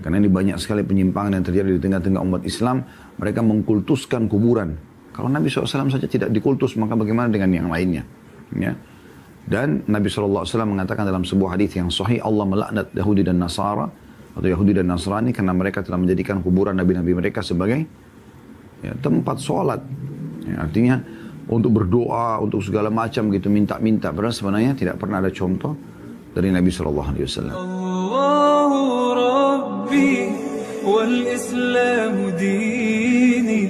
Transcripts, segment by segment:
Karena ini banyak sekali penyimpangan yang terjadi di tengah-tengah umat Islam. Mereka mengkultuskan kuburan. Kalau Nabi SAW saja tidak dikultus, maka bagaimana dengan yang lainnya? Ya. Dan Nabi SAW mengatakan dalam sebuah hadis yang sahih, Allah melaknat Yahudi dan Nasara, atau Yahudi dan Nasrani, karena mereka telah menjadikan kuburan Nabi-Nabi mereka sebagai tempat sholat. Ya, artinya untuk berdoa, untuk segala macam gitu, minta-minta. Padahal sebenarnya tidak pernah ada contoh dari Nabi SAW. Allahu Rabbi wal Islam dini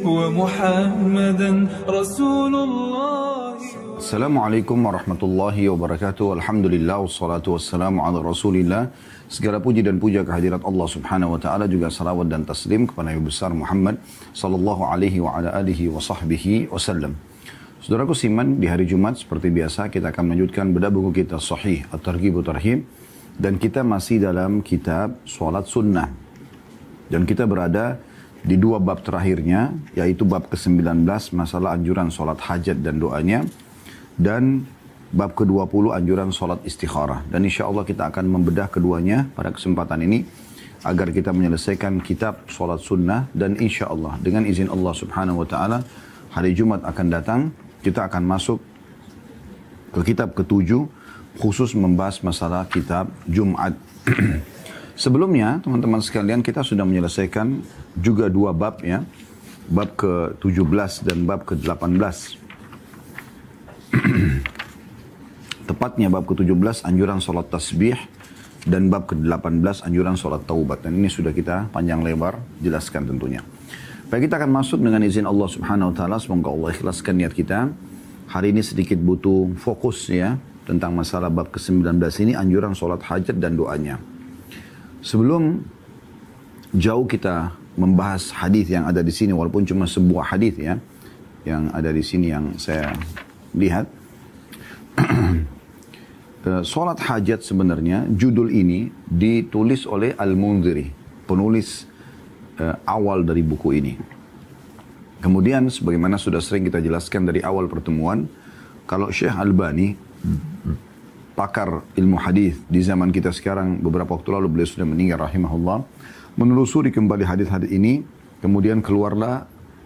wa Muhammadan Rasulullah. Assalamualaikum warahmatullahi wabarakatuh. Alhamdulillah wassalatu wassalamu ala Rasulillah. Segala puji dan puja kehadirat Allah Subhanahu wa taala, juga salawat dan taslim kepada Nabi besar Muhammad sallallahu alaihi wa ala alihi wa sahbihi wasallam. Saudaraku Siman, di hari Jumat seperti biasa kita akan melanjutkan bedah buku kita Sahih At-Targhib wa Tarhib, dan kita masih dalam kitab Salat Sunnah. Dan kita berada di dua bab terakhirnya, yaitu bab ke-19 masalah anjuran salat hajat dan doanya, dan bab ke-20 anjuran salat istikharah. Dan insya Allah kita akan membedah keduanya pada kesempatan ini agar kita menyelesaikan kitab salat sunnah. Dan insya Allah dengan izin Allah Subhanahu wa taala hari Jumat akan datang kita akan masuk ke kitab ke-7 khusus membahas masalah kitab Jumat. Sebelumnya teman-teman sekalian, kita sudah menyelesaikan juga dua bab ya. Bab ke-17 dan bab ke-18. Tepatnya bab ke-17 anjuran salat tasbih dan bab ke-18 anjuran salat taubat. Dan ini sudah kita panjang lebar jelaskan tentunya. Baik, kita akan masuk dengan izin Allah Subhanahu wa taala. Semoga Allah ikhlaskan niat kita. Hari ini sedikit butuh fokus ya tentang masalah bab ke-19 ini, anjuran salat hajat dan doanya. Sebelum jauh kita membahas hadis yang ada di sini, walaupun cuma sebuah hadis ya yang ada di sini yang saya lihat. Salat hajat sebenarnya judul ini ditulis oleh Al-Mundhiri, penulis awal dari buku ini. Kemudian sebagaimana sudah sering kita jelaskan dari awal pertemuan, kalau Syekh Albani, pakar ilmu hadis di zaman kita sekarang, beberapa waktu lalu beliau sudah meninggal rahimahullah, menelusuri kembali hadis-hadis ini, kemudian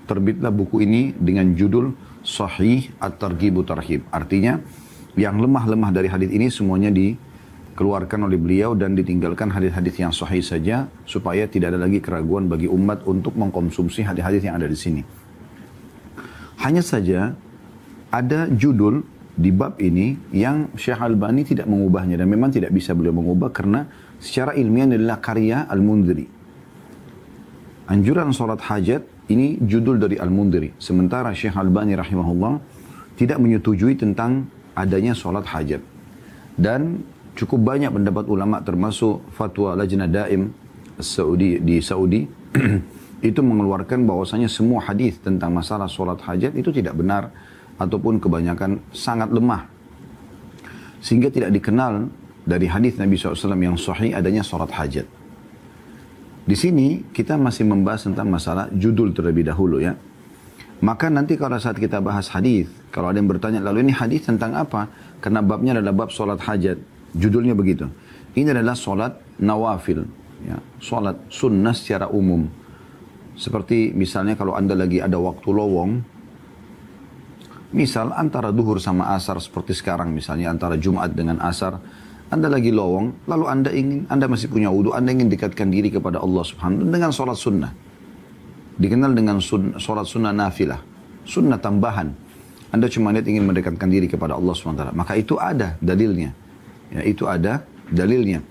terbitlah buku ini dengan judul Sahih At-Targhib wa Tarhib. Artinya yang lemah-lemah dari hadis ini semuanya dikeluarkan oleh beliau dan ditinggalkan hadis-hadis yang sahih saja, supaya tidak ada lagi keraguan bagi umat untuk mengkonsumsi hadis-hadis yang ada di sini. Hanya saja ada judul di bab ini yang Syekh Albani tidak mengubahnya, dan memang tidak bisa beliau mengubah karena secara ilmiah adalah karya Al-Mundhiri. Anjuran salat hajat ini judul dari Al-Mundhiri, sementara Syekh Albani rahimahullah tidak menyetujui tentang adanya salat hajat. Dan cukup banyak pendapat ulama termasuk fatwa Lajnah Daim di Saudi itu mengeluarkan bahwasanya semua hadis tentang masalah salat hajat itu tidak benar ataupun kebanyakan sangat lemah, sehingga tidak dikenal dari hadis Nabi SAW yang sahih adanya salat hajat. Di sini kita masih membahas tentang masalah judul terlebih dahulu ya. Maka nanti kalau saat kita bahas hadis, kalau ada yang bertanya, lalu ini hadis tentang apa? Karena babnya adalah bab salat hajat, judulnya begitu. Ini adalah salat nawafil, ya, salat sunnah secara umum. Seperti misalnya kalau Anda lagi ada waktu lowong, misal antara duhur sama asar seperti sekarang, misalnya antara Jumat dengan asar, Anda lagi lowong, lalu Anda masih punya wudu, Anda ingin dekatkan diri kepada Allah Subhanahu wa taala dengan salat sunnah. Dikenal dengan salat sunnah nafilah, sunnah tambahan. Anda cuma ingin mendekatkan diri kepada Allah SWT. Maka itu ada dalilnya. Ya, itu ada dalilnya.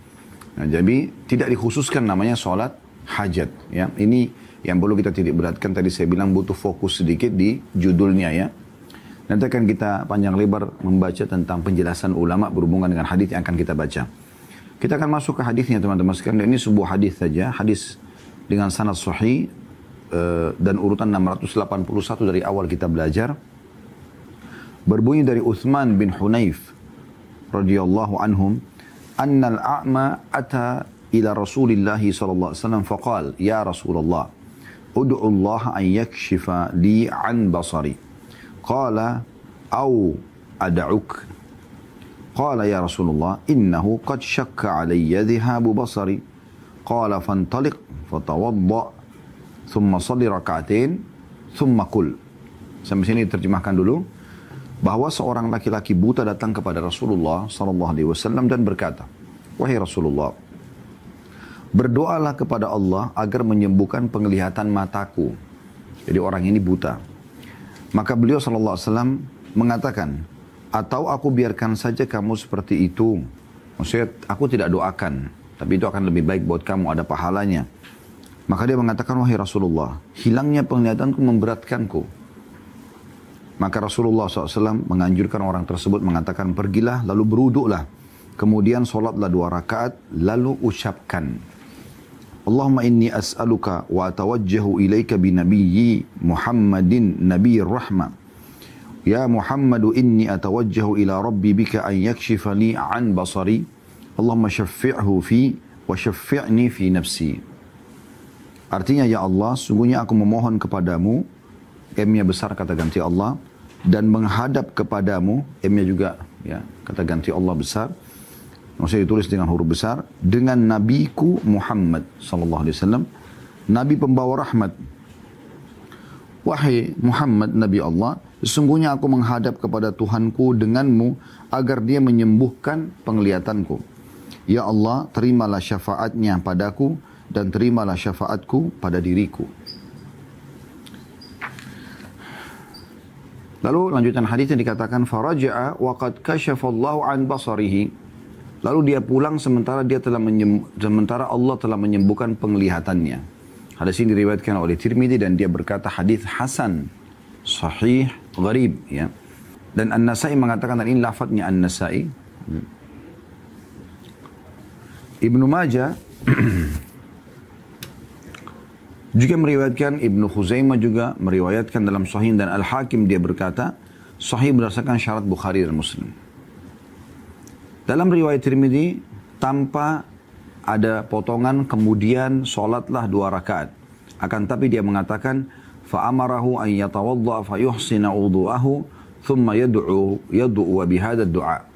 Nah, jadi tidak dikhususkan namanya salat hajat. Ya, ini yang perlu kita titik beratkan. Tadi saya bilang butuh fokus sedikit di judulnya ya. Nanti akan kita panjang lebar membaca tentang penjelasan ulama berhubungan dengan hadis yang akan kita baca. Kita akan masuk ke hadisnya teman-teman sekalian. Ini sebuah hadis saja, hadis dengan sanad sahih. Dan urutan 681 dari awal kita belajar, berbunyi dari Uthman bin Hunayf radhiyallahu anhum, annal a'ma ata ila Rasulillah sallallahu alaihi wasallam faqala ya Rasulullah ud'u Allah an yakshifa li an basari, qala au ad'uk, qala ya Rasulullah innahu qad shakka alayya dhahabu basari, qala fantaliq fatawadda thumma salli raka'atain thumma kul. Sampai sini diterjemahkan dulu. Bahwa seorang laki-laki buta datang kepada Rasulullah SAW dan berkata, wahai Rasulullah, berdoalah kepada Allah agar menyembuhkan penglihatan mataku. Jadi orang ini buta. Maka beliau SAW mengatakan, atau aku biarkan saja kamu seperti itu. Maksudnya aku tidak doakan, tapi itu akan lebih baik buat kamu, ada pahalanya. Maka dia mengatakan, wahai Rasulullah, hilangnya penglihatanku memberatkanku. Maka Rasulullah SAW menganjurkan orang tersebut mengatakan, pergilah lalu berwuduklah. Kemudian solatlah 2 rakaat, lalu ucapkan, Allahumma inni as'aluka wa atawajjahu ilaika binabiyyi Muhammadin nabiyir rahmah. Ya Muhammadu inni atawajjahu ila rabbi bika an yakshifa li an basari. Allahumma syaffi'hu fi wa syaffi'ni fi nafsi. Artinya, ya Allah, sungguhnya aku memohon kepadamu, M-nya besar kata ganti Allah, dan menghadap kepadamu, M-nya juga ya kata ganti Allah besar, maksudnya ditulis dengan huruf besar, dengan nabiku Muhammad sallallahu alaihi wasallam, nabi pembawa rahmat. Wahai Muhammad, nabi Allah, sesungguhnya aku menghadap kepada Tuhanku denganmu agar dia menyembuhkan penglihatanku. Ya Allah, terimalah syafaatnya padaku dan terimalah syafaatku pada diriku. Lalu lanjutan hadisnya dikatakan, faraja'a wa qad kashafallahu an basarihi. Lalu dia pulang sementara Allah telah menyembuhkan penglihatannya. Hadis ini diriwayatkan oleh Tirmidzi dan dia berkata hadis hasan, sahih, gharib, ya. Dan An-Nasa'i mengatakan, dan ini lafadznya An-Nasa'i. Ibnu Majah juga meriwayatkan, Ibnu Khuzaimah juga meriwayatkan dalam Sahih, dan Al-Hakim dia berkata, Sahih berdasarkan syarat Bukhari dan Muslim. Dalam riwayat Tirmidzi, tanpa ada potongan, kemudian solatlah 2 rakaat. Akan tapi dia mengatakan, fa'amarahu an yatawadda fa yuhsina wudu'ahu, thumma yad'u bihadad du'a.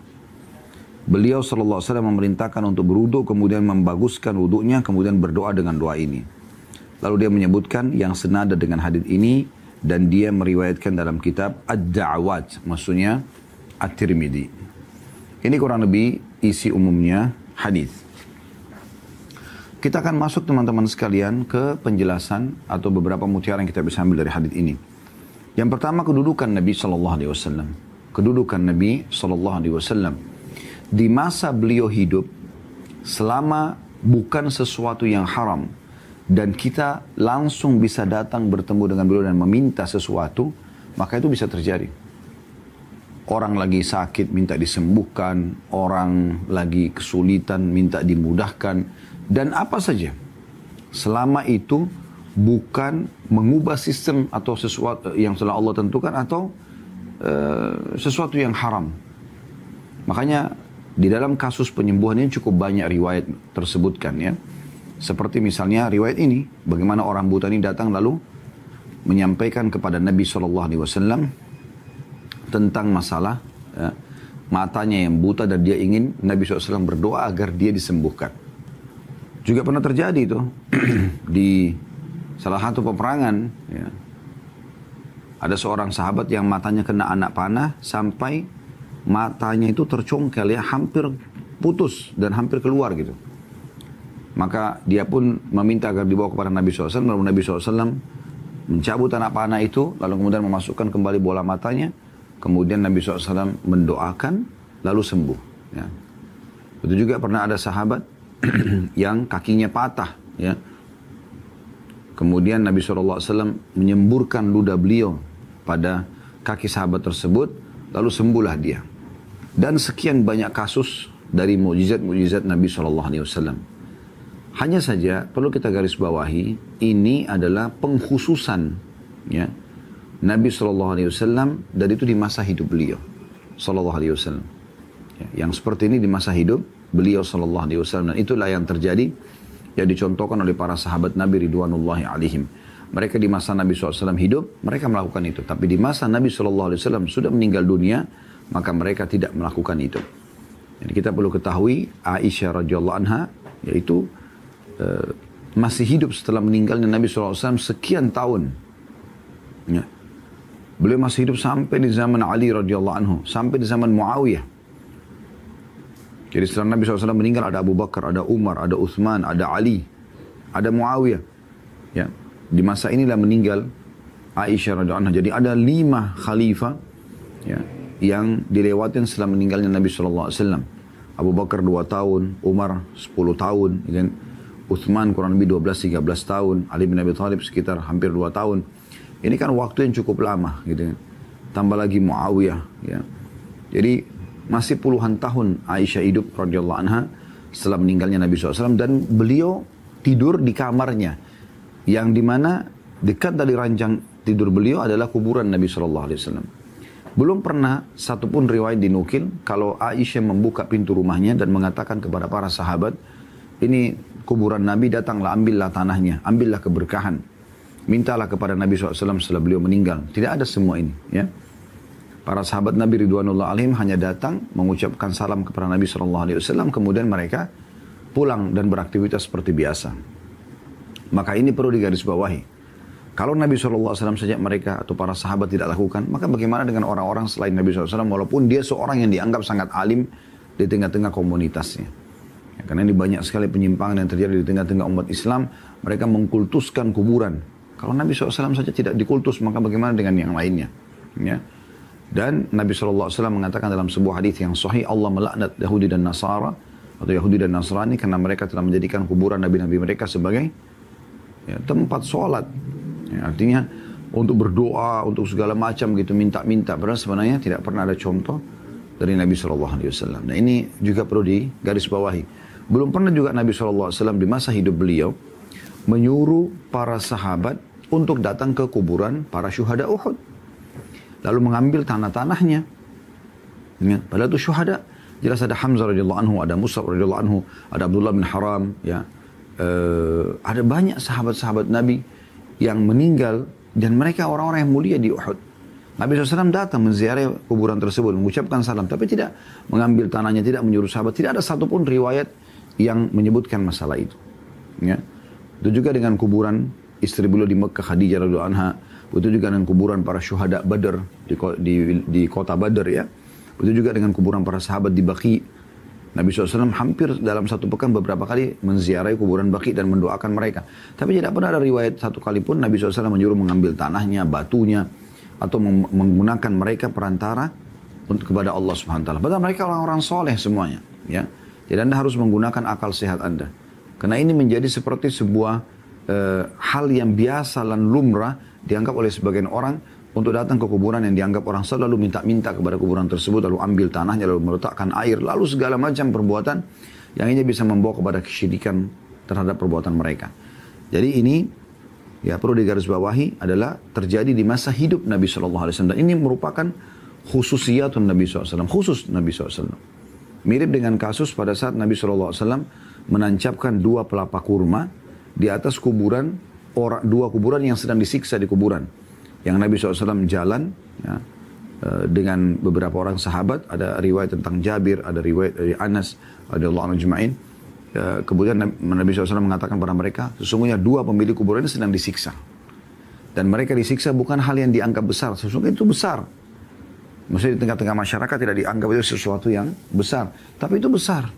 Beliau sallallahu alaihi wasallam memerintahkan untuk berwudu, kemudian membaguskan wudunya, kemudian berdoa dengan doa ini. Lalu dia menyebutkan yang senada dengan hadis ini dan dia meriwayatkan dalam kitab Ad-Da'awat, maksudnya At-Tirmidzi. Ini kurang lebih isi umumnya hadis. Kita akan masuk teman-teman sekalian ke penjelasan atau beberapa mutiara yang kita bisa ambil dari hadis ini. Yang pertama, kedudukan Nabi sallallahu alaihi wasallam. Kedudukan Nabi sallallahu alaihi wasallam di masa beliau hidup, selama bukan sesuatu yang haram dan kita langsung bisa datang bertemu dengan beliau dan meminta sesuatu, maka itu bisa terjadi. Orang lagi sakit minta disembuhkan, orang lagi kesulitan minta dimudahkan, dan apa saja. Selama itu bukan mengubah sistem atau sesuatu yang telah Allah tentukan atau sesuatu yang haram. Makanya di dalam kasus penyembuhan ini cukup banyak riwayat tersebutkan, ya. Seperti misalnya riwayat ini, bagaimana orang buta ini datang lalu menyampaikan kepada Nabi SAW tentang masalah matanya yang buta dan dia ingin Nabi SAW berdoa agar dia disembuhkan. Juga pernah terjadi itu di salah satu peperangan. Ya. Ada seorang sahabat yang matanya kena anak panah sampai matanya itu tercongkel, ya, hampir putus dan hampir keluar gitu. Maka dia pun meminta agar dibawa kepada Nabi SAW. Lalu Nabi SAW mencabut anak panah itu, lalu kemudian memasukkan kembali bola matanya. Kemudian Nabi SAW mendoakan, lalu sembuh. Ya. Itu juga pernah ada sahabat yang kakinya patah. Ya. Kemudian Nabi SAW menyemburkan ludah beliau pada kaki sahabat tersebut, lalu sembuhlah dia. Dan sekian banyak kasus dari mukjizat-mukjizat Nabi SAW. Hanya saja perlu kita garis bawahi, ini adalah pengkhususan, ya, Nabi SAW, dan itu di masa hidup beliau SAW. Ya, yang seperti ini di masa hidup beliau SAW, dan itulah yang terjadi, yang dicontohkan oleh para sahabat Nabi Ridwanullahi alaihim. Mereka di masa Nabi SAW hidup, mereka melakukan itu. Tapi di masa Nabi SAW sudah meninggal dunia, maka mereka tidak melakukan itu. Jadi kita perlu ketahui Aisyah radhiyallahu anha, yaitu masih hidup setelah meninggalnya Nabi SAW sekian tahun. Ya. Beliau masih hidup sampai di zaman Ali radhiyallahu anhu, sampai di zaman Muawiyah. Jadi setelah Nabi SAW meninggal ada Abu Bakar, ada Umar, ada Uthman, ada Ali, ada Muawiyah. Ya. Di masa inilah meninggal Aisyah radhiyallahu anha. Jadi ada 5 khalifah ya, yang dilewatin setelah meninggalnya Nabi SAW. Abu Bakar 2 tahun, Umar 10 tahun, kan? Uthman kurang lebih 12-13 tahun, Ali bin Abi Thalib sekitar hampir 2 tahun. Ini kan waktu yang cukup lama, gitu. Tambah lagi Muawiyah, ya. Jadi masih puluhan tahun Aisyah hidup radhiyallahu anha setelah meninggalnya Nabi SAW, dan beliau tidur di kamarnya, yang dimana dekat dari ranjang tidur beliau adalah kuburan Nabi SAW. Belum pernah satupun riwayat dinukil kalau Aisyah membuka pintu rumahnya dan mengatakan kepada para sahabat, ini kuburan Nabi, datanglah ambillah tanahnya, ambillah keberkahan. Mintalah kepada Nabi SAW setelah beliau meninggal. Tidak ada semua ini. Ya. Para sahabat Nabi Ridwanullah alaihim hanya datang mengucapkan salam kepada Nabi SAW, kemudian mereka pulang dan beraktivitas seperti biasa. Maka ini perlu digarisbawahi. Kalau Nabi SAW saja mereka atau para sahabat tidak lakukan, maka bagaimana dengan orang-orang selain Nabi SAW, walaupun dia seorang yang dianggap sangat alim di tengah-tengah komunitasnya. Ya, karena ini banyak sekali penyimpangan yang terjadi di tengah-tengah umat Islam, mereka mengkultuskan kuburan. Kalau Nabi SAW saja tidak dikultus, maka bagaimana dengan yang lainnya? Ya. Dan Nabi SAW mengatakan dalam sebuah hadis yang sahih, Allah melaknat Yahudi dan Nasara, atau Yahudi dan Nasrani, karena mereka telah menjadikan kuburan nabi-nabi mereka sebagai ya, tempat sholat. Ya, artinya untuk berdoa, untuk segala macam gitu, minta-minta. Padahal sebenarnya tidak pernah ada contoh dari Nabi SAW. Nah ini juga perlu digarisbawahi. Belum pernah juga Nabi SAW di masa hidup beliau menyuruh para sahabat untuk datang ke kuburan para syuhada Uhud. Lalu mengambil tanah-tanahnya. Ya, padahal itu syuhada. Jelas ada Hamzah radhiyallahu anhu, ada Mus'ab radhiyallahu anhu, ada Abdullah bin Haram. Ya. Ada banyak sahabat-sahabat Nabi yang meninggal, dan mereka orang-orang yang mulia di Uhud. Nabi SAW datang menziarahi kuburan tersebut, mengucapkan salam, tapi tidak mengambil tanahnya, tidak menyuruh sahabat. Tidak ada satupun riwayat yang menyebutkan masalah itu. Ya. Itu juga dengan kuburan istri beliau di Mekah, Khadijah radhiyallahu anha. Itu juga dengan kuburan para syuhada Badr di kota Badr, ya. Itu juga dengan kuburan para sahabat di Baqi. Nabi SAW hampir dalam satu pekan beberapa kali menziarahi kuburan Baqi dan mendoakan mereka. Tapi tidak pernah ada riwayat satu kali pun Nabi SAW menyuruh mengambil tanahnya, batunya, atau menggunakan mereka perantara untuk kepada Allah Subhanahu Wa Taala. Padahal mereka orang-orang soleh semuanya. Ya. Jadi Anda harus menggunakan akal sehat Anda. Karena ini menjadi seperti sebuah hal yang biasa dan lumrah dianggap oleh sebagian orang untuk datang ke kuburan yang dianggap orang selalu minta-minta kepada kuburan tersebut, lalu ambil tanahnya, lalu meletakkan air, lalu segala macam perbuatan yang ini bisa membawa kepada kesyirikan terhadap perbuatan mereka. Jadi ini ya perlu digarisbawahi adalah terjadi di masa hidup Nabi SAW. Dan ini merupakan khususiyatun Nabi SAW, khusus Nabi SAW. Mirip dengan kasus pada saat Nabi SAW menancapkan 2 pelapa kurma di atas kuburan, 2 kuburan yang sedang disiksa di kuburan. Yang Nabi SAW jalan ya, dengan beberapa orang sahabat. Ada riwayat tentang Jabir, ada riwayat dari Anas radhiyallahu anhu ajma'in. Kemudian Nabi SAW mengatakan kepada mereka, sesungguhnya 2 pemilik kuburan ini sedang disiksa. Dan mereka disiksa bukan hal yang dianggap besar, sesungguhnya itu besar. Maksudnya di tengah-tengah masyarakat tidak dianggap itu sesuatu yang besar. Tapi itu besar.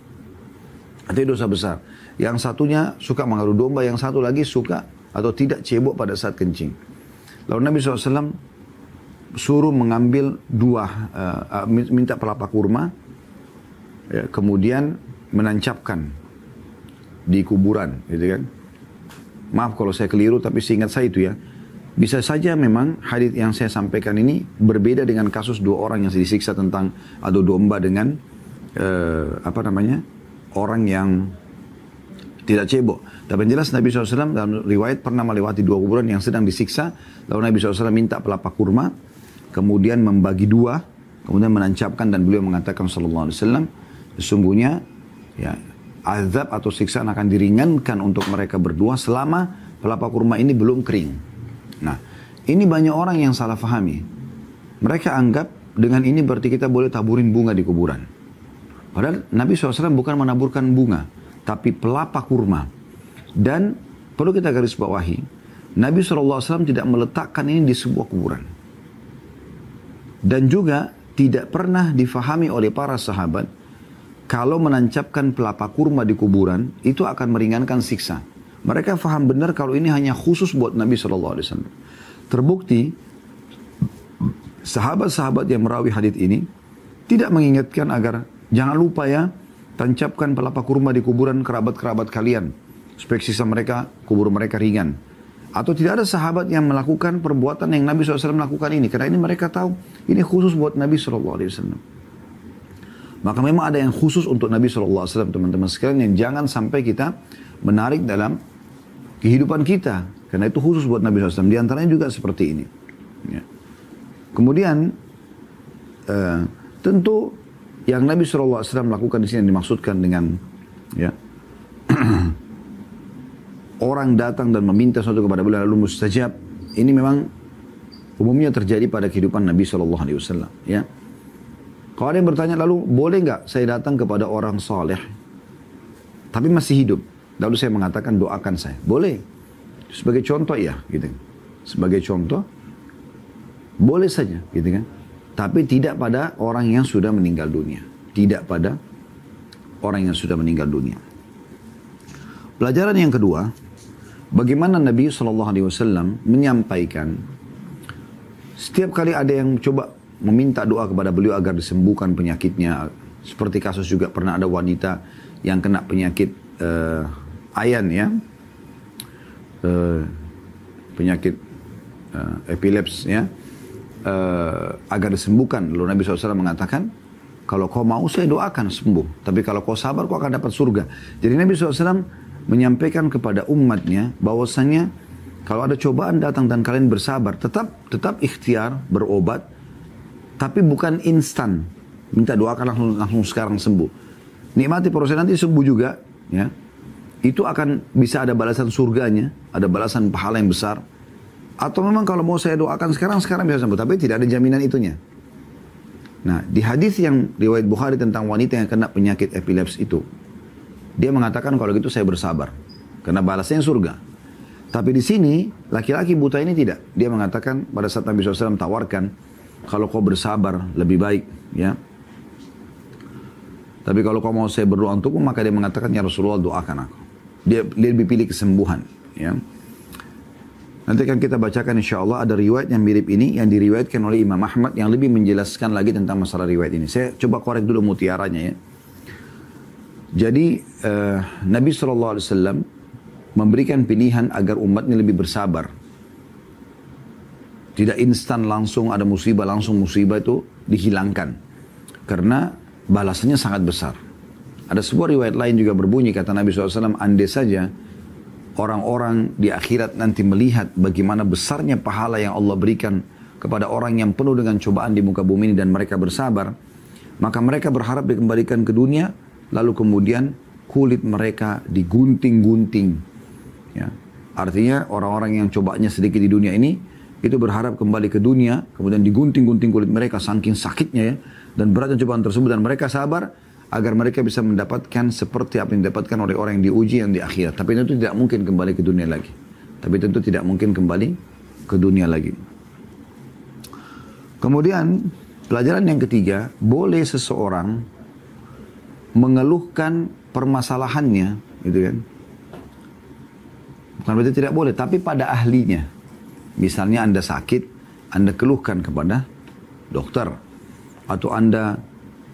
Itu dosa besar. Yang satunya suka mengadu domba, yang satu lagi suka atau tidak cebok pada saat kencing. Lalu Nabi SAW suruh mengambil 2, minta pelapa kurma, ya, kemudian menancapkan di kuburan, gitu kan. Maaf kalau saya keliru, tapi seingat saya itu ya. Bisa saja memang hadits yang saya sampaikan ini berbeda dengan kasus 2 orang yang disiksa tentang adu domba dengan orang yang tidak cebok. Tapi yang jelas Nabi SAW dalam riwayat pernah melewati 2 kuburan yang sedang disiksa. Lalu Nabi SAW minta pelapa kurma, kemudian membagi 2, kemudian menancapkan, dan beliau mengatakan SAW, sesungguhnya ya, azab atau siksaan akan diringankan untuk mereka berdua selama pelapa kurma ini belum kering. Nah, ini banyak orang yang salah fahami. Mereka anggap dengan ini berarti kita boleh taburin bunga di kuburan. Padahal Nabi SAW bukan menaburkan bunga, tapi pelapa kurma. Dan perlu kita garis bawahi, Nabi SAW tidak meletakkan ini di sebuah kuburan. Dan juga tidak pernah difahami oleh para sahabat kalau menancapkan pelapa kurma di kuburan itu akan meringankan siksa. Mereka faham benar kalau ini hanya khusus buat Nabi SAW. Terbukti sahabat-sahabat yang merawi hadits ini tidak mengingatkan agar jangan lupa ya, tancapkan pelapa kurma di kuburan kerabat-kerabat kalian supaya sisa mereka, kubur mereka ringan. Atau tidak ada sahabat yang melakukan perbuatan yang Nabi SAW lakukan ini, karena ini mereka tahu ini khusus buat Nabi SAW. Maka memang ada yang khusus untuk Nabi SAW, teman-teman sekalian, yang jangan sampai kita menarik dalam kehidupan kita, karena itu khusus buat Nabi SAW. Di antaranya juga seperti ini. Ya. Kemudian tentu yang Nabi SAW lakukan di sini yang dimaksudkan dengan ya, orang datang dan meminta sesuatu kepada beliau lalu mustajab, ini memang umumnya terjadi pada kehidupan Nabi SAW. Ya. Kalau ada yang bertanya lalu, boleh nggak saya datang kepada orang soleh tapi masih hidup, lalu saya mengatakan doakan saya? Boleh. Sebagai contoh ya, gitu. Sebagai contoh, boleh saja, gitu kan. Tapi tidak pada orang yang sudah meninggal dunia. Tidak pada orang yang sudah meninggal dunia. Pelajaran yang kedua, bagaimana Nabi SAW menyampaikan setiap kali ada yang coba meminta doa kepada beliau agar disembuhkan penyakitnya. Seperti kasus juga pernah ada wanita yang kena penyakit ayan ya. Penyakit epilepsi ya. Agar disembuhkan. Lalu Nabi SAW mengatakan, kalau kau mau saya doakan sembuh. Tapi kalau kau sabar kau akan dapat surga. Jadi Nabi SAW menyampaikan kepada umatnya bahwasanya kalau ada cobaan datang dan kalian bersabar, tetap ikhtiar berobat, tapi bukan instan. Minta doakan langsung sekarang sembuh. Nikmati proses nanti sembuh juga, ya. Itu akan bisa ada balasan surganya, ada balasan pahala yang besar. Atau memang kalau mau saya doakan sekarang bisa sembuh, tapi tidak ada jaminan itunya. Nah, di hadis yang riwayat Bukhari tentang wanita yang kena penyakit epilepsi itu, dia mengatakan kalau gitu saya bersabar, karena balasnya surga. Tapi di sini laki-laki buta ini tidak. Dia mengatakan pada saat Nabi SAW tawarkan, kalau kau bersabar lebih baik, ya. Tapi kalau kau mau saya berdoa untukmu, maka dia mengatakan ya Rasulullah doakan aku. Dia lebih pilih kesembuhan, ya. Nanti akan kita bacakan insya Allah ada riwayat yang mirip ini yang diriwayatkan oleh Imam Ahmad yang lebih menjelaskan lagi tentang masalah riwayat ini. Saya coba korek dulu mutiaranya ya. Jadi Nabi SAW memberikan pilihan agar umatnya lebih bersabar. Tidak instan langsung ada musibah, langsung musibah itu dihilangkan. Karena balasannya sangat besar. Ada sebuah riwayat lain juga berbunyi, kata Nabi SAW, andai saja orang-orang di akhirat nanti melihat bagaimana besarnya pahala yang Allah berikan kepada orang yang penuh dengan cobaan di muka bumi ini dan mereka bersabar, maka mereka berharap dikembalikan ke dunia, lalu kemudian kulit mereka digunting-gunting. Ya. Artinya orang-orang yang cobaannya sedikit di dunia ini, itu berharap kembali ke dunia, kemudian digunting-gunting kulit mereka saking sakitnya ya, dan beratnya cobaan tersebut, dan mereka sabar agar mereka bisa mendapatkan seperti apa yang didapatkan oleh orang yang diuji yang di akhirat. Tapi tentu tidak mungkin kembali ke dunia lagi. Tapi tentu tidak mungkin kembali ke dunia lagi. Kemudian pelajaran yang ketiga, boleh seseorang mengeluhkan permasalahannya, gitu kan? Bukan berarti tidak boleh, tapi pada ahlinya. Misalnya Anda sakit, Anda keluhkan kepada dokter. Atau Anda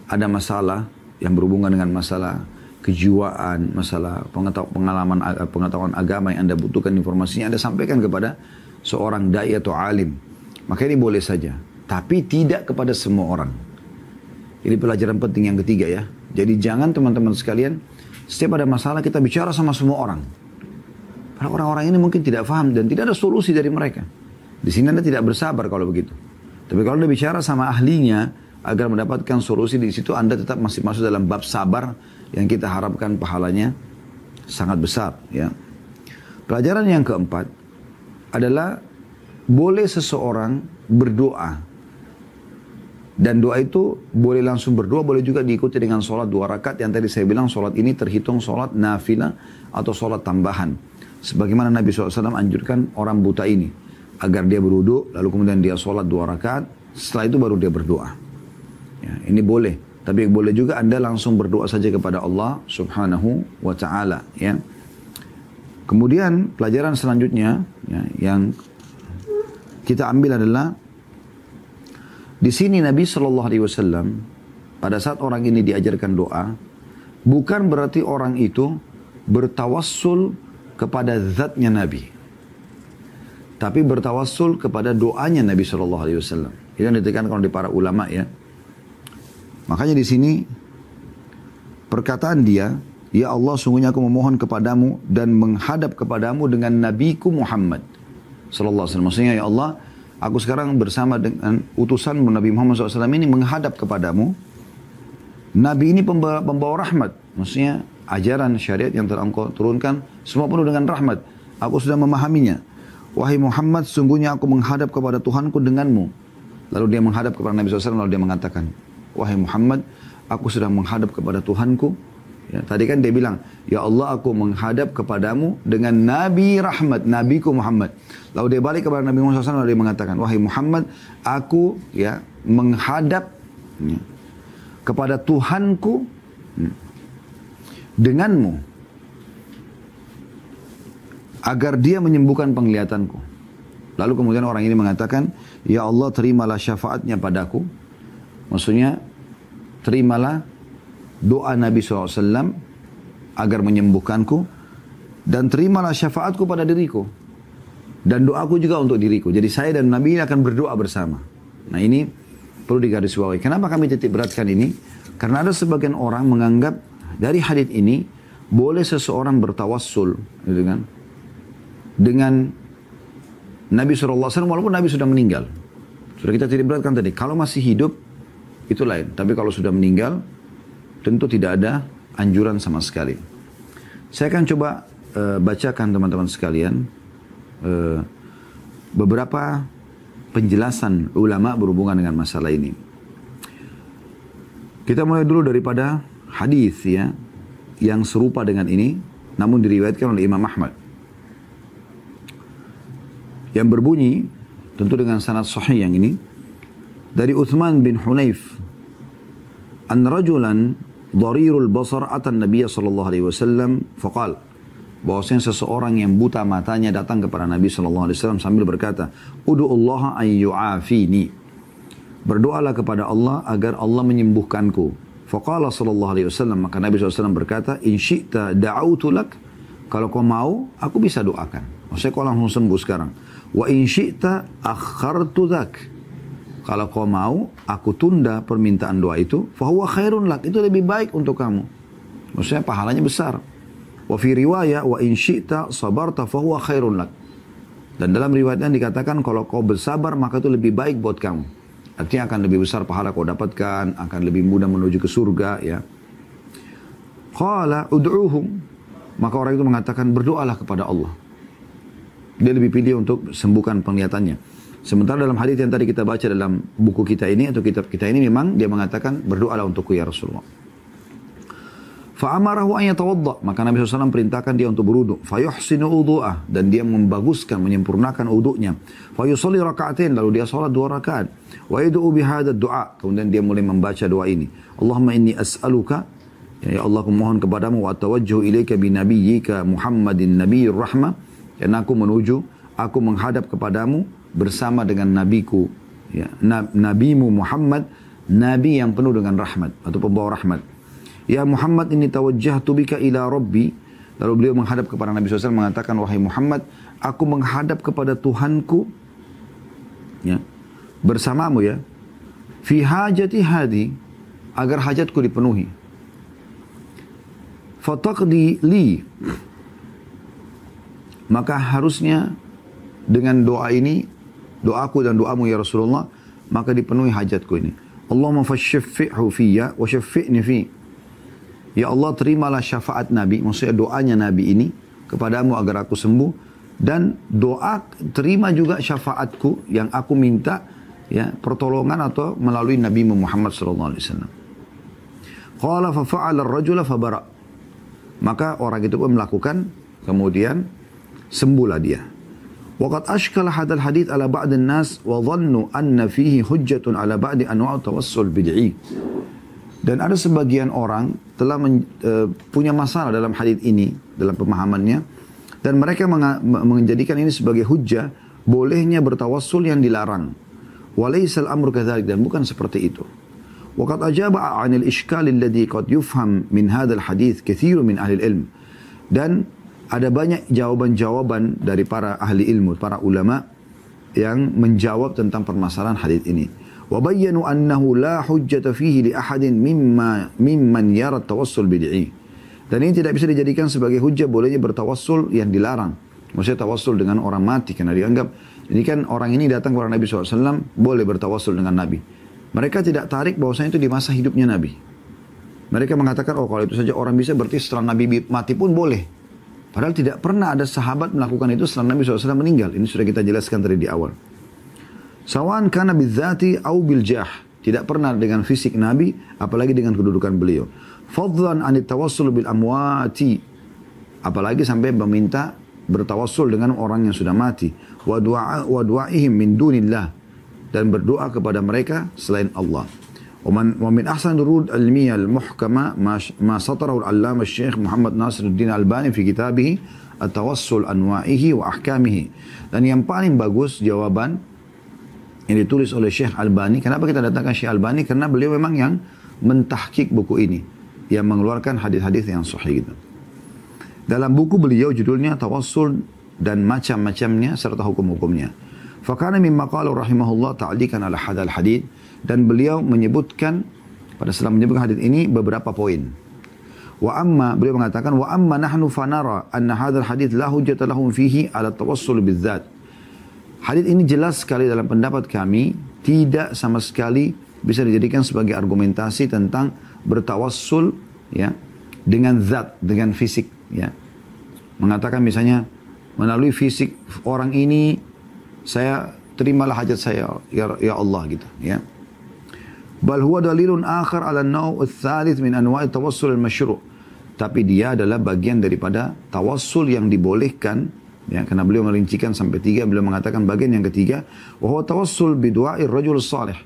ada masalah yang berhubungan dengan masalah kejiwaan, masalah pengetahuan agama yang Anda butuhkan informasinya, Anda sampaikan kepada seorang dai atau alim. Maka ini boleh saja. Tapi tidak kepada semua orang. Ini pelajaran penting yang ketiga ya. Jadi jangan teman-teman sekalian, setiap ada masalah kita bicara sama semua orang. Karena orang-orang ini mungkin tidak paham dan tidak ada solusi dari mereka. Di sini Anda tidak bersabar kalau begitu. Tapi kalau Anda bicara sama ahlinya agar mendapatkan solusi, di situ Anda tetap masih masuk dalam bab sabar yang kita harapkan pahalanya sangat besar. Ya. Pelajaran yang keempat adalah boleh seseorang berdoa. Dan doa itu boleh langsung berdoa, boleh juga diikuti dengan sholat 2 rakaat. Yang tadi saya bilang sholat ini terhitung sholat nafilah atau sholat tambahan. Sebagaimana Nabi SAW anjurkan orang buta ini agar dia berwudu, lalu kemudian dia sholat 2 rakaat, setelah itu baru dia berdoa. Ya, ini boleh. Tapi boleh juga Anda langsung berdoa saja kepada Allah Subhanahu wa Ta'ala. Ya. Kemudian pelajaran selanjutnya ya, yang kita ambil adalah di sini Nabi SAW pada saat orang ini diajarkan doa, bukan berarti orang itu bertawassul kepada zatnya Nabi, tapi bertawassul kepada doanya Nabi SAW. Itu yang ditekankan oleh para ulama ya. Makanya di sini perkataan dia, ya Allah sungguhnya aku memohon kepadamu dan menghadap kepadamu dengan Nabiku Muhammad sallallahu alaihi wasallam. Maksudnya ya Allah, aku sekarang bersama dengan utusan Nabi Muhammad SAW ini menghadap kepadamu. Nabi ini pembawa rahmat. Maksudnya ajaran syariat yang telah engkau turunkan semua penuh dengan rahmat. Aku sudah memahaminya. Wahai Muhammad, sungguhnya aku menghadap kepada Tuhanku denganmu. Lalu dia menghadap kepada Nabi SAW lalu dia mengatakan, wahai Muhammad, aku sedang menghadap kepada Tuhanku. Ya, tadi kan dia bilang, ya Allah aku menghadap kepadamu dengan Nabi Rahmat, Nabiku Muhammad. Lalu dia balik kepada Nabi Muhammad SAW lalu dia mengatakan, wahai Muhammad, aku ya menghadap ya, kepada Tuhanku denganmu agar dia menyembuhkan penglihatanku. Lalu kemudian orang ini mengatakan, ya Allah terimalah syafaatnya padaku. Maksudnya, terimalah doa Nabi SAW agar menyembuhkanku. Dan terimalah syafaatku pada diriku. Dan doaku juga untuk diriku. Jadi saya dan Nabi ini akan berdoa bersama. Nah ini perlu digarisbawahi. Kenapa kami titik beratkan ini? Karena ada sebagian orang menganggap dari hadits ini boleh seseorang bertawassul gitu kan, dengan Nabi SAW walaupun Nabi sudah meninggal. Sudah kita titik beratkan tadi. Kalau masih hidup itu lain. Tapi kalau sudah meninggal tentu tidak ada anjuran sama sekali. Saya akan coba bacakan teman-teman sekalian beberapa penjelasan ulama berhubungan dengan masalah ini. Kita mulai dulu daripada hadis ya yang serupa dengan ini namun diriwayatkan oleh Imam Ahmad. Yang berbunyi tentu dengan sanad sahih yang ini dari Uthman bin Hunayf an rajulan dharirul basar atan Nabiy sallallahu alaihi wasallam faqal, bahwasanya seseorang yang buta matanya datang kepada Nabi sallallahu alaihi wasallam sambil berkata, ud'ullaha an yu'afini, berdoalah kepada Allah agar Allah menyembuhkanku. Faqala sallallahu alaihi wasallam, maka Nabi SAW berkata, in syi'ta da'autu lak, kalau kau mau aku bisa doakan, maksudnya kau langsung sembuh sekarang. Wa in syi'ta akhartu dzak, kalau kau mau aku tunda permintaan doa itu, fahuwa khairun lak, itu lebih baik untuk kamu, maksudnya pahalanya besar. Wa fi riwayah wa in syi'ta sabarta fahuwa khairun lak, dan dalam riwayatnya dikatakan kalau kau bersabar maka itu lebih baik buat kamu. Artinya akan lebih besar pahala kau dapatkan, akan lebih mudah menuju ke surga ya. Qala ud'uhum, maka orang itu mengatakan berdoalah kepada Allah. Dia lebih pilih untuk sembuhkan penglihatannya. Sementara dalam hadis yang tadi kita baca dalam buku kita ini atau kitab kita ini memang dia mengatakan berdoalah untukku ya Rasulullah. Fa'amarahu an yatawadda, maka Nabi SAW perintahkan dia untuk berwudu. Fayuhsinu wudu'ah, dan dia membaguskan, menyempurnakan wudu'nya. Fayusalli raka'atain, lalu dia salat 2 rakaat. Wa yad'u bihadha du'a, kemudian dia mulai membaca doa ini. Allahumma inni as'aluka, ya Allah aku mohon kepadamu, wa tawajjuhu ilaika bi nabiyyika Muhammadin nabiyyir rahmah, dan aku menghadap kepadamu bersama dengan nabiku, ya, nabimu Muhammad, nabi yang penuh dengan rahmat atau pembawa rahmat. Ya Muhammad ini tawajjahtu bika ila Rabbi. Lalu beliau menghadap kepada Nabi SAW mengatakan, wahai Muhammad, aku menghadap kepada Tuhanku ya, bersamamu ya. Fi hajati hadi, agar hajatku dipenuhi. Fataqdi li, maka harusnya dengan doa ini, doaku dan doamu ya Rasulullah, maka dipenuhi hajatku ini. Allahumma fashaffi'hu fiyya wa syaffi'ni fi. Ya Allah terimalah syafaat Nabi, maksudnya doanya Nabi ini kepadamu agar aku sembuh, dan doa terima juga syafaatku yang aku minta ya pertolongan atau melalui Nabi Muhammad sallallahu alaihi wasallam. Qala fa fa'ala ar-rajula fa bara. Maka orang itu pun melakukan, kemudian sembuhlah dia. Waqad ashkala hadzal hadits ala ba'd an-nas wa dhannu anna fihi hujjatun ala ba'd anwa' tawassul bid'i. Dan ada sebagian orang telah punya masalah dalam hadits ini, dalam pemahamannya, dan mereka menjadikan ini sebagai hujjah bolehnya bertawassul yang dilarang. Walaysal amru kadzalik, dan bukan seperti itu. Waqad ajaba 'anil ishkal alladhi qad yufham min hadzal hadits katsirun min ahli ilm. Dan ada banyak jawaban-jawaban dari para ahli ilmu, para ulama yang menjawab tentang permasalahan hadits ini. Wa bayyanu annahu la hujjata fihi li ahadin mimman yara tawassul bid'i. Dan ini tidak bisa dijadikan sebagai hujjah bolehnya bertawassul yang dilarang. Maksudnya tawassul dengan orang mati, karena dianggap ini kan orang ini datang kepada Nabi SAW, boleh bertawassul dengan Nabi. Mereka tidak tarik bahwasanya itu di masa hidupnya Nabi. Mereka mengatakan, oh kalau itu saja orang bisa, berarti setelah Nabi mati pun boleh. Padahal tidak pernah ada sahabat melakukan itu setelah Nabi SAW meninggal. Ini sudah kita jelaskan tadi di awal. Sawan kana bidzati au bil jah. Tidak pernah dengan fisik Nabi, apalagi dengan kedudukan beliau. Fadlan anit tawassul bil amwati. Apalagi sampai meminta bertawassul dengan orang yang sudah mati. Wa du'aihim min dunillah. Dan berdoa kepada mereka selain Allah. ومن أحسن الردود العلمية المحكمة ما سطره العلامة الشيخ محمد ناصر الدين الألباني في كتابه التوسل أنواعه وأحكامه. Dan yang paling bagus jawaban yang ditulis oleh Syekh Albani. Kenapa kita datangkan Syekh Albani? Karena beliau memang yang mentahqiq buku ini, yang mengeluarkan hadis-hadis yang sahih gitu. Dalam buku beliau judulnya Tawassul dan macam-macamnya serta hukum-hukumnya. Fakana mimma qala rahimahullah ta'liqan ala hadzal hadits. Dan beliau menyebutkan, pada setelah menyebutkan hadis ini beberapa poin. Beliau mengatakan, wa amma nahnu fanara anna hadzal hadits la hujjata lahum fihi ala tawassul bidzat. Hadis ini jelas sekali dalam pendapat kami, tidak sama sekali bisa dijadikan sebagai argumentasi tentang bertawassul ya dengan zat, dengan fisik ya. Mengatakan misalnya melalui fisik orang ini saya terimalah hajat saya ya Allah gitu ya. Bal huwa dalilun akhar ala an-naw' ats-tsalits min anwa' at-tawassul al-masyru'. Tapi dia adalah bagian daripada tawassul yang dibolehkan ya, karena beliau merincikan sampai 3. Beliau mengatakan bagian yang ketiga, wa huwa tawassul bi du'a'ir rajul salih,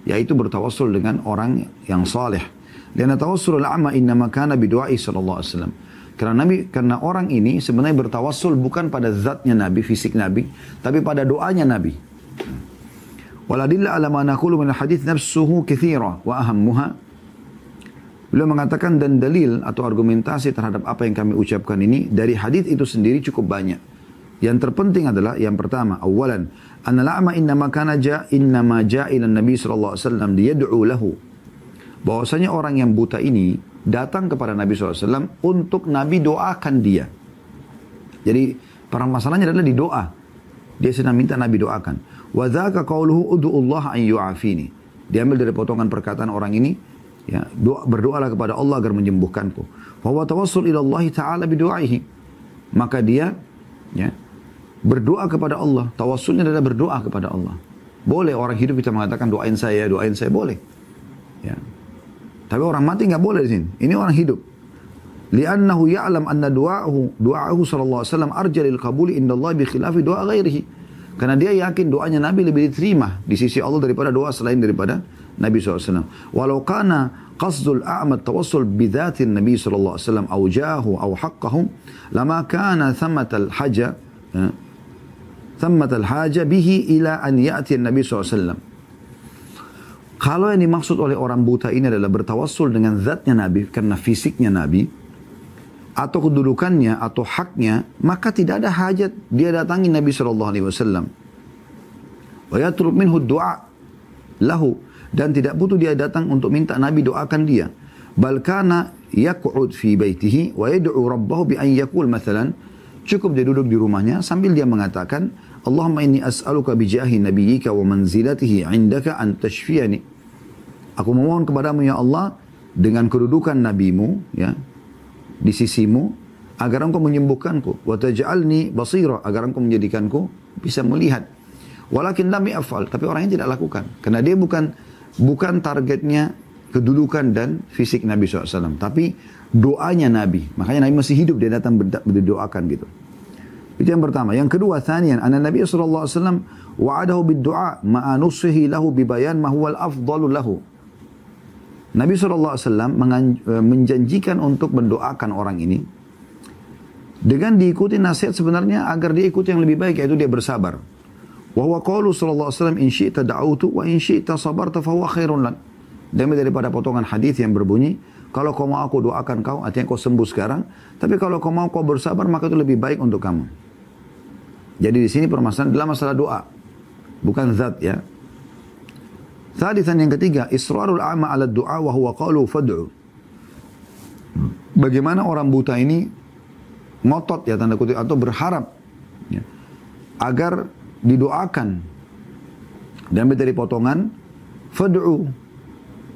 yaitu bertawassul dengan orang yang saleh. Karena tawassul al-a'ma innama kana bi du'a'i sallallahu alaihi wasallam. Karena orang ini sebenarnya bertawassul bukan pada zatnya Nabi, fisik Nabi, tapi pada doanya Nabi. Waladilla ala ma naqulu min al-hadits nafsuhu katsira wa ahammuha. Beliau mengatakan dan dalil atau argumentasi terhadap apa yang kami ucapkan ini dari hadis itu sendiri cukup banyak. Yang terpenting adalah yang pertama, awalan, anna al-a'ma innama ja'a ila Nabi sallallahu alaihi wasallam liyad'u lahu. Bahwasanya orang yang buta ini datang kepada Nabi SAW untuk Nabi doakan dia. Jadi permasalahannya adalah di doa. Dia sedang minta Nabi doakan. Wa dzaka qauluhu ud'ullaha an yu'afini. Diambil dari potongan perkataan orang ini, ya, berdoalah kepada Allah agar menyembuhkanku. Wa huwa tawassul ila Allah Ta'ala bidu'aihi. Maka dia ya, berdoa kepada Allah. Tawassulnya adalah berdoa kepada Allah. Boleh orang hidup kita mengatakan doain saya boleh. Ya. Tapi orang mati enggak boleh di sini. Ini orang hidup. Li'annahu ya'lam anna du'a'ahu sallallahu alaihi wasallam arja lil qabuli indallahi bi khilafi du'a ghairihi. Karena dia yakin doanya Nabi lebih diterima di sisi Allah daripada doa selain daripada Nabi SAW. Walau kana qasdul a'ma tawassul bidzatin Nabi sallallahu alaihi wasallam aw jahu aw haqqahum lama kana thammatal haja bihi ila an ya'ti Nabi SAW. Kalau yang dimaksud oleh orang buta ini adalah bertawassul dengan zatnya Nabi karena fisiknya Nabi atau kedudukannya atau haknya, maka tidak ada hajat dia datangi Nabi SAW. Wa yatlub minhu du'a lahu, dan tidak butuh dia datang untuk minta Nabi doakan dia. Bal kana yaq'ud fi baitihi wa yad'u rabbahu bi an yaqul mathalan, cukup dia duduk di rumahnya sambil dia mengatakan, Allahumma inni as'aluka bi jahi nabiyyika wa manzilatihi 'indaka an tashfiyani. Aku memohon kepadamu ya Allah dengan kedudukan nabimu ya di sisimu agar engkau menyembuhkanku, wa taj'alni basira, agar engkau menjadikanku bisa melihat. Walakin lam yaf'al, tapi orang ini tidak lakukan karena dia bukan targetnya kedudukan dan fisik Nabi SAW, tapi doanya Nabi. Makanya Nabi masih hidup, dia datang berdoakan gitu. Itu yang pertama. Yang kedua, thaniyan, anna Nabi sallallahu alaihi wasallam wa'adahu bid-du'a ma'a nusihi lahu bibayan ma huwa al-afdalu lahu. Nabi sallallahu alaihi wasallam menjanjikan untuk mendoakan orang ini dengan diikuti nasihat sebenarnya agar dia ikuti yang lebih baik, yaitu dia bersabar. Wa huwa qaulu sallallahu alaihi wasallam in syi'ta da'autu wa in syi'ta sabarta fa huwa khairun lak. Demi daripada potongan hadis yang berbunyi, kalau kau mau aku doakan kau, artinya kau sembuh sekarang, tapi kalau kau mau kau bersabar maka itu lebih baik untuk kamu. Jadi di sini permasalahan adalah masalah doa, bukan zat ya. Thalithan, yang ketiga, israrul a'ma 'ala du'a wa huwa qalu fad'u. Bagaimana orang buta ini ngotot ya tanda kutip atau berharap ya, agar didoakan. Dan dari potongan fad'u,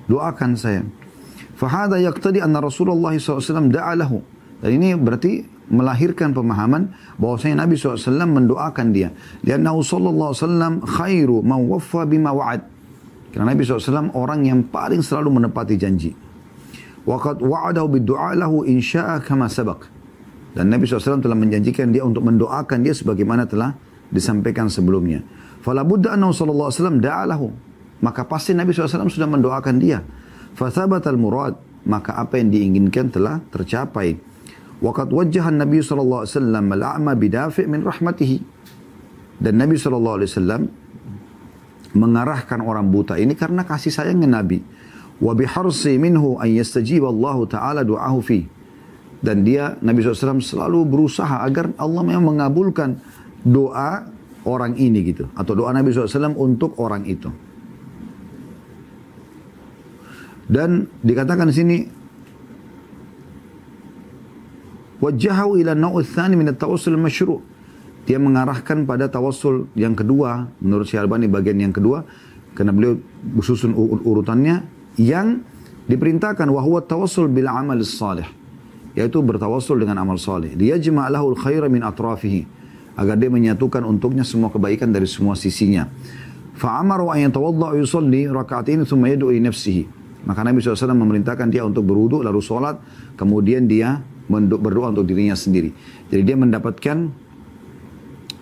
doakan saya. Fahada yaqtadi anna Rasulullah SAW da'a lahu. Dan ini berarti melahirkan pemahaman bahwasanya Nabi SAW mendoakan dia. Liannahu sallallahu alaihi wasallam khairu man waffa bima wa'ad. Karena Nabi SAW orang yang paling selalu menepati janji. Waqad wa'adahu bid-du'a lahu in sya'a kama sabaq. Dan Nabi SAW telah menjanjikan dia untuk mendoakan dia sebagaimana telah disampaikan sebelumnya. Fala budda annahu sallallahu alaihi wasallam da'a lahu. Maka pasti Nabi SAW sudah mendoakan dia. Fathabatal murad, maka apa yang diinginkan telah tercapai. Waqad wajjaha Nabi sallallahu alaihi wasallam al-a'ma bidafi' min rahmatihi. Dan Nabi sallallahu alaihi wasallam mengarahkan orang buta ini karena kasih sayangnya Nabi. Wa biharsi minhu an yastajib Allah taala du'ahu fi. Dan dia Nabi SAW selalu berusaha agar Allah memang mengabulkan doa orang ini gitu, atau doa Nabi SAW untuk orang itu. Dan dikatakan di sini wajjahu ila an-naw' ats-tsani min at-tawassul al-masyru'. Dia mengarahkan pada tawassul yang kedua menurut Syekh Albani, bagian yang kedua, karena beliau susun urutannya, yang diperintahkan wa huwa tawassul bil amal salih, yaitu bertawassul dengan amal salih. Dia jama' lahu al-khaira min atrafihi, agar dia menyatukan untuknya semua kebaikan dari semua sisinya. Fa'amaru an yatawadda' yusalli rak'atain thumma yad'u li nafsihi. Maka Nabi SAW memerintahkan dia untuk berwudu lalu salat, kemudian dia berdoa untuk dirinya sendiri. Jadi dia mendapatkan,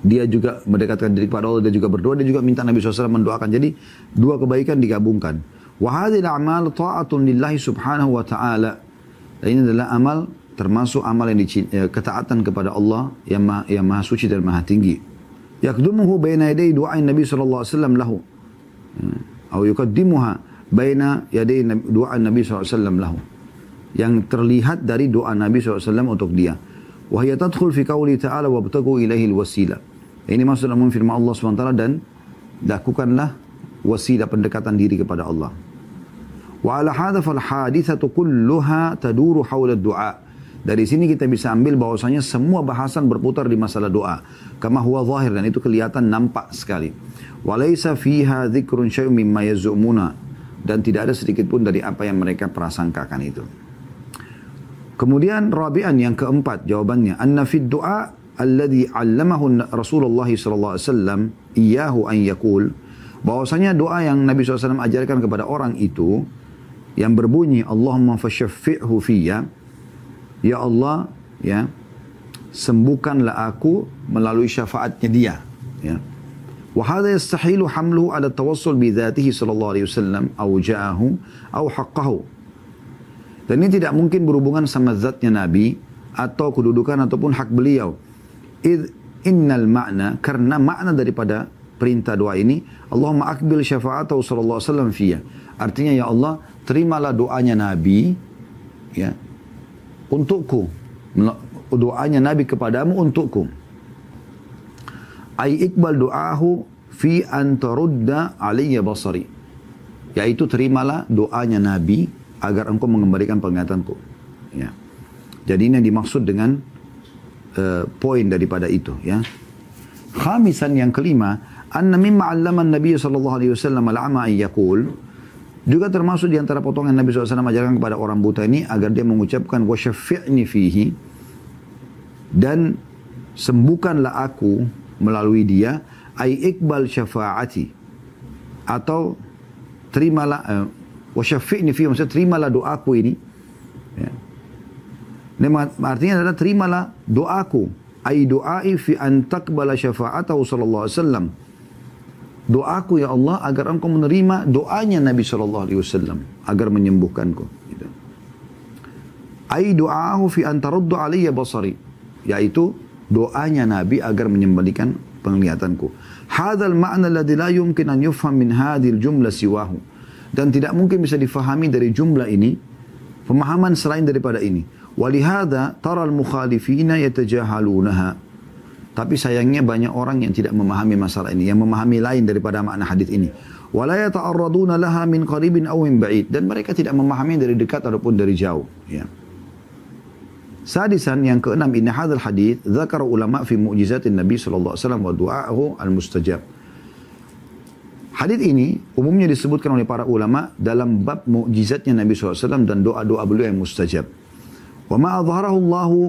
dia juga mendekatkan diri kepada Allah, dia juga berdoa, dia juga minta Nabi SAW mendoakan. Jadi dua kebaikan digabungkan. Wa hadhil a'mal ta'atun lillahi subhanahu wa ta'ala. Dan ini adalah amal, termasuk amal yang ketaatan kepada Allah yang maha suci dan maha tinggi. Yaqdumuhu baina yaday du'ain Nabi sallallahu alaihi wasallam lahu. Atau yuqaddimuha baina yaday du'ain Nabi sallallahu alaihi wasallam lahu. Yang terlihat dari doa Nabi SAW untuk dia. Wa hiya tadkhul fi qouli ta'ala wabtaghu ilaihi al-wasila. Ini maksud dalam firman Allah SWT, dan lakukanlah wasilah, pendekatan diri kepada Allah. Wa ala hadha fal hadithatu kulluha taduru hawla ad-du'a. Dari sini kita bisa ambil bahwasanya semua bahasan berputar di masalah doa. Kama huwa zahir, dan itu kelihatan nampak sekali. Wa laysa fiha dzikrun syai'un mimma yaz'umuna. Dan tidak ada sedikit pun dari apa yang mereka prasangkakan itu. Kemudian rabi'an, yang keempat jawabannya, anna fid du'a alladhi 'allamahu Rasulullah sallallahu alaihi wasallam iyyahu an yaqul, bahwasanya doa yang Nabi SAW ajarkan kepada orang itu yang berbunyi Allahumma fashaffi'hu fiyya, ya Allah ya, sembuhkanlah aku melalui syafaatnya dia ya. Wa hadha yastahilu hamluhu 'ala tawassul bi dzatihi sallallahu alaihi wasallam aw ja'ahu aw haqqahu. Dan ini tidak mungkin berhubungan sama zatnya Nabi atau kedudukan ataupun hak beliau. Innal ma'na, karena makna daripada perintah doa ini, Allahumma akbil syafa'atahu sallallahu alaihi wasallam fiyya. Artinya, ya Allah, terimalah doanya Nabi ya untukku. Doanya Nabi kepadamu untukku. Ai ikbal doahu fi an tarudda alayya basari. Yaitu terimalah doanya Nabi agar engkau mengembalikan penglihatanku. Ya. Jadi ini yang dimaksud dengan poin daripada itu. Ya. Khamisan, yang kelima, anna mimma 'allama an-nabiy sallallahu alaihi wasallam al-'ama an yaqul, juga termasuk di antara potongan Nabi SAW ajarkan kepada orang buta ini agar dia mengucapkan wa syaffi'ni fihi, dan sembuhkanlah aku melalui dia, ai iqbal syafa'ati, atau terimalah wa syaffi'ni fihi, maksudnya terimalah doaku ini ya. Ini artinya adalah terimalah doaku, Ai du'ai fi an taqbala syafa'atahu sallallahu alaihi wasallam. Doaku ya Allah agar engkau menerima doanya Nabi sallallahu alaihi wasallam agar menyembuhkanku. Gitu. Ai du'ahu fi an taruddu alayya basari, yaitu doanya Nabi agar menyembalikan penglihatanku. Hadzal ma'na alladhi la yumkin an yufham min hadhil jumlah siwahu. Dan tidak mungkin bisa difahami dari jumlah ini pemahaman selain daripada ini. Walihada taral mukhalifina yatajahalunaha. Tapi sayangnya banyak orang yang tidak memahami masalah ini, yang memahami lain daripada makna hadis ini. Wala yata'arraduna laha min qaribin aw min ba'id, dan mereka tidak memahami dari dekat ataupun dari jauh, ya. Sadisan, yang keenam, inna hadzal hadis dzakara ulama fi mu'jizatin Nabi sallallahu alaihi wasallam wa du'a'ahu al-mustajab. Hadis ini umumnya disebutkan oleh para ulama dalam bab mukjizatnya Nabi SAW dan doa-doa beliau yang mustajab. Wa ma adharahu Allahu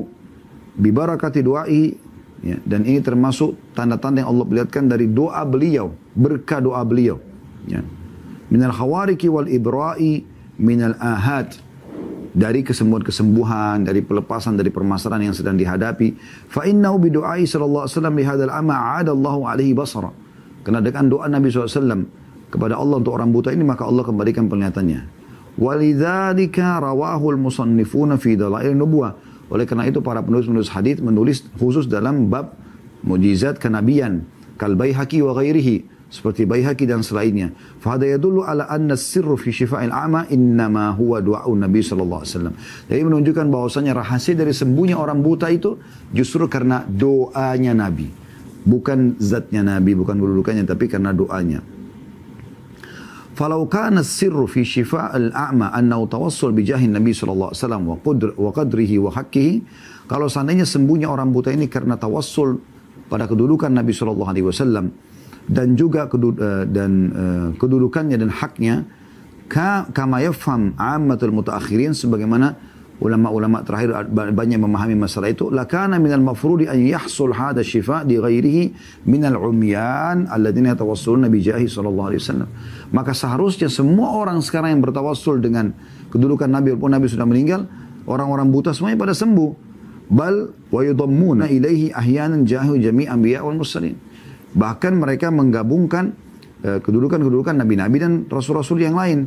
bi barakati du'ai, ya, dan ini termasuk tanda-tanda yang Allah perlihatkan dari doa beliau, berkah doa beliau, ya. Minal khawariki wal ibra'i minal ahad, dari kesembuhan-kesembuhan, dari pelepasan dari permasalahan yang sedang dihadapi. Fa innahu bi du'ai sallallahu alaihi wasallam li hadzal ama 'ada Allahu alaihi basara. Karena dengan doa Nabi SAW kepada Allah untuk orang buta ini, maka Allah kembalikan penglihatannya. Walidzalika rawahul musannifuna fi dalail nubuwah. Oleh karena itu para penulis-penulis hadis menulis khusus dalam bab mukjizat kenabian, kal Baihaqi wa ghairihi, seperti Baihaqi dan selainnya. Fa hada yadullu ala anna as-sirru fi syifa'il a'ma innama huwa du'a'un Nabi sallallahu alaihi wasallam. Jadi menunjukkan bahwasanya rahasia dari sembuhnya orang buta itu justru karena doanya Nabi. Bukan zatnya Nabi, bukan kedudukannya, tapi karena doanya. Falau kana as-sirru fi syifa'il a'ma annahu tawassul bi jahin Nabi sallallahu alaihi wasallam wa qadrihi wa haqqihi. Kalau seandainya sembuhnya orang buta ini karena tawassul pada kedudukan Nabi sallallahu alaihi wasallam dan juga kedudukannya dan haknya, kama yafham 'ammatul mutaakhirin, sebagaimana ulama-ulama terakhir banyak memahami masalah itu, lakana minal mafrudi an yahsul hada syifa di ghairihi minal umyan alladzina yatawassaluna bi jahi sallallahu alaihi wasallam. Maka seharusnya semua orang sekarang yang bertawassul dengan kedudukan Nabi walaupun Nabi sudah meninggal, orang-orang buta semuanya pada sembuh. Bal wa yudammuna ilaihi ahyanan jahu jami' anbiya wal mursalin. Bahkan mereka menggabungkan kedudukan-kedudukan nabi-nabi dan rasul-rasul yang lain.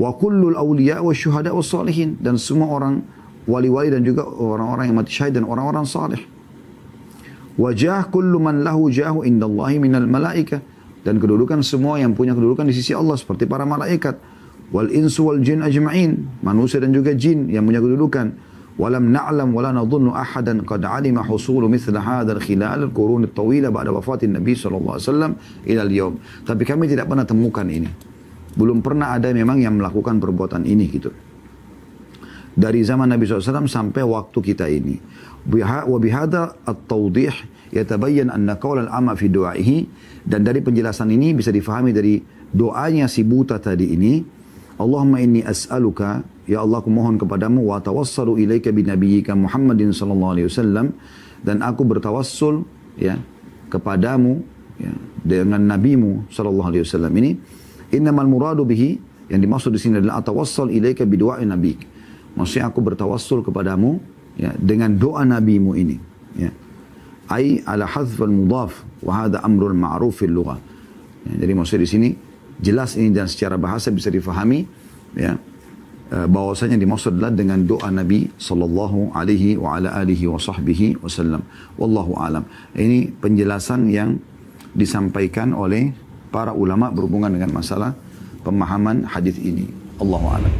Wa kullul awliya wa syuhada wa salihin, dan semua orang wali-wali dan juga orang-orang yang mati syahid dan orang-orang salih. Wajah kullu man lahu jahu indallahi minal malaika, dan kedudukan semua yang punya kedudukan di sisi Allah seperti para malaikat. Wal insu wal jin ajma'in, manusia dan juga jin yang punya kedudukan. Walam na'lam wala nadhunnu ahadan qad 'alima husulu mithla hadzal khilal al-qurun at-tawila ba'da wafatin Nabi sallallahu alaihi wasallam ila al-yawm. Tapi kami tidak pernah temukan ini. Belum pernah ada memang yang melakukan perbuatan ini gitu. Dari zaman Nabi SAW sampai waktu kita ini. Wa bihadha at-tawdih yatabayyan anna qawl al-ama fi du'aihi, dan dari penjelasan ini bisa difahami dari doanya si buta tadi ini. Allahumma inni as'aluka, ya Allah aku mohon kepadamu, wa tawassalu ilaika bi nabiyyika Muhammadin sallallahu alaihi wasallam, dan aku bertawassul ya kepadamu ya, dengan nabimu sallallahu alaihi wasallam ini. Innamal muradu bihi, yang dimaksud di sini adalah atawassal ilaika bi du'ai nabik. Maksudnya aku bertawassul kepadamu ya dengan doa nabimu ini, ya. Ai ala hadf al-mudhaf wa hadha amrun ma'ruf fil lughah. Ya, jadi maksud di sini jelas ini dan secara bahasa bisa difahami ya, bahwasanya dimaksud adalah dengan doa Nabi sallallahu alaihi wa ala alihi wa sahbihi wasallam. Wallahu alam. Ini penjelasan yang disampaikan oleh para ulama berhubungan dengan masalah pemahaman hadis ini. Allahu a'lam.